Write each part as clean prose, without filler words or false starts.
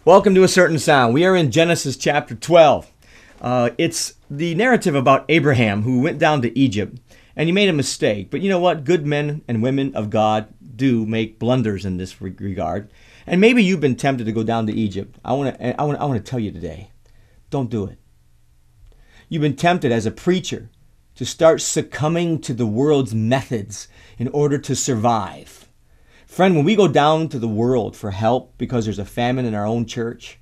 Welcome to A Certain Sound. We are in Genesis chapter 12. It's the narrative about Abraham who went down to Egypt and he made a mistake. But you know what? Good men and women of God do make blunders in this regard. And maybe you've been tempted to go down to Egypt. I want to tell you today, don't do it. You've been tempted as a preacher to start succumbing to the world's methods in order to survive. Friend, when we go down to the world for help because there's a famine in our own church,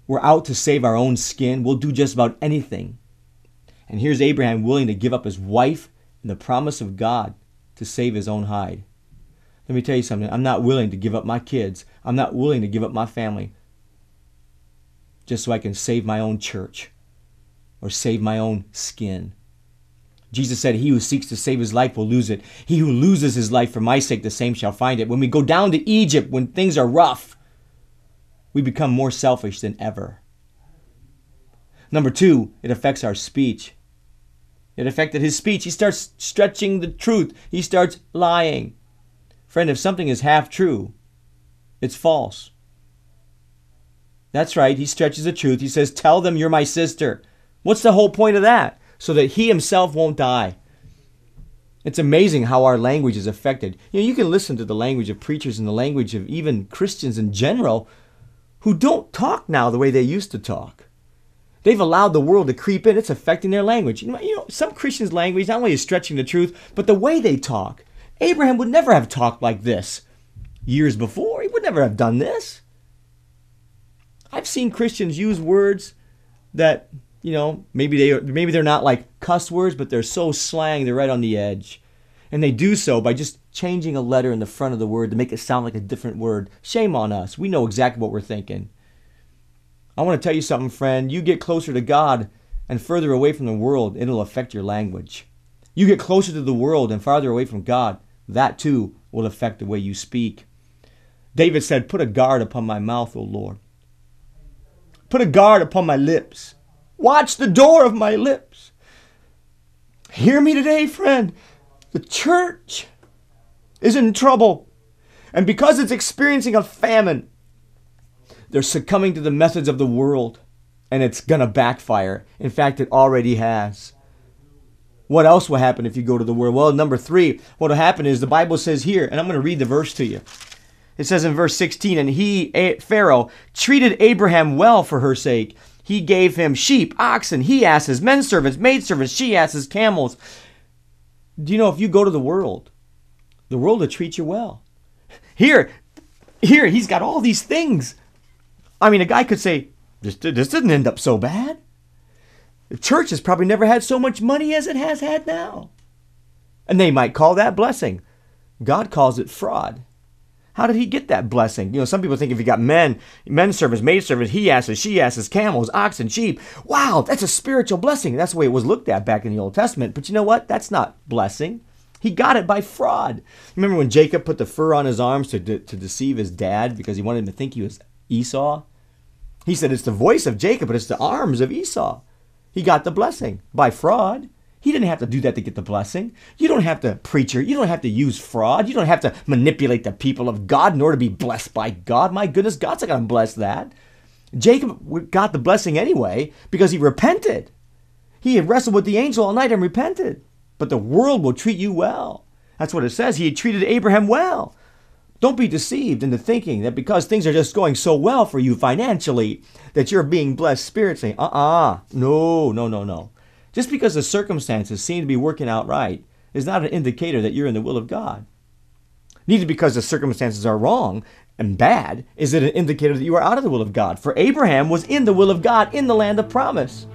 we're out to save our own skin. We'll do just about anything. And here's Abraham willing to give up his wife and the promise of God to save his own hide. Let me tell you something. I'm not willing to give up my kids. I'm not willing to give up my family just so I can save my own church or save my own skin. Jesus said, he who seeks to save his life will lose it. He who loses his life for my sake, the same shall find it. When we go down to Egypt, when things are rough, we become more selfish than ever. Number two, it affects our speech. It affected his speech. He starts stretching the truth. He starts lying. Friend, if something is half true, it's false. That's right. He stretches the truth. He says, tell them you're my sister. What's the whole point of that? So that he himself won't die. It's amazing how our language is affected. You can listen to the language of preachers and the language of even Christians in general who don't talk now the way they used to talk. They've allowed the world to creep in. It's affecting their language. Some Christians' language not only is stretching the truth, but the way they talk. Abraham would never have talked like this years before. He would never have done this. I've seen Christians use words that maybe they're not like cuss words, but they're so slang, they're right on the edge. And they do so by just changing a letter in the front of the word to make it sound like a different word. Shame on us. We know exactly what we're thinking. I want to tell you something, friend. You get closer to God and further away from the world, it'll affect your language. You get closer to the world and farther away from God, that too will affect the way you speak. David said, put a guard upon my mouth, O Lord. Put a guard upon my lips. Watch the door of my lips. Hear me today, friend. The church is in trouble. And because it's experiencing a famine, they're succumbing to the methods of the world. And it's going to backfire. In fact, it already has. What else will happen if you go to the world? Well, number three, what will happen is the Bible says here, and I'm going to read the verse to you. It says in verse 16, and he, Pharaoh, treated Abraham well for her sake. He gave him sheep, oxen, he-asses, men servants, maidservants, she-asses, camels. Do you know if you go to the world will treat you well. Here, he's got all these things. I mean, a guy could say, this didn't end up so bad. The church has probably never had so much money as it has had now. And they might call that blessing. God calls it fraud. How did he get that blessing? Some people think if you got men servants, maid servants, he-asses, she-asses, camels, oxen, sheep, wow, that's a spiritual blessing. That's the way it was looked at back in the Old Testament. But you know what? That's not blessing. He got it by fraud. Remember when Jacob put the fur on his arms to deceive his dad because he wanted him to think he was Esau? He said it's the voice of Jacob, but it's the arms of Esau. He got the blessing by fraud. He didn't have to do that to get the blessing. You don't have to, preacher, you don't have to use fraud. You don't have to manipulate the people of God in order to be blessed by God. My goodness, God's not going to bless that. Jacob got the blessing anyway because he repented. He had wrestled with the angel all night and repented. But the world will treat you well. That's what it says. He had treated Abraham well. Don't be deceived into thinking that because things are just going so well for you financially that you're being blessed spiritually. No. Just because the circumstances seem to be working out right is not an indicator that you're in the will of God. Neither because the circumstances are wrong and bad is it an indicator that you are out of the will of God. For Abraham was in the will of God in the land of promise.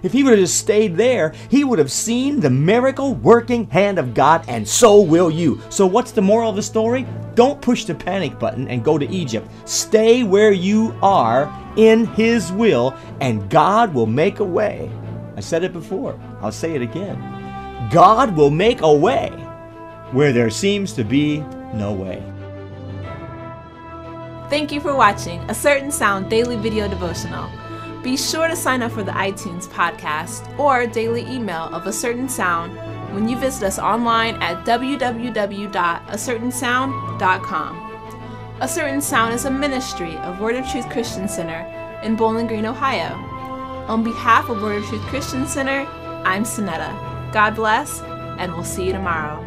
If he would have just stayed there, he would have seen the miracle working hand of God, and so will you. So what's the moral of the story? Don't push the panic button and go to Egypt. Stay where you are in his will, and God will make a way. I said it before. I'll say it again. God will make a way where there seems to be no way. Thank you for watching A Certain Sound Daily Video Devotional. Be sure to sign up for the iTunes podcast or daily email of A Certain Sound when you visit us online at www.acertainsound.com. A Certain Sound is a ministry of Word of Truth Christian Center in Bowling Green, Ohio. On behalf of Word of Truth Christian Center, I'm Sonetta. God bless, and we'll see you tomorrow.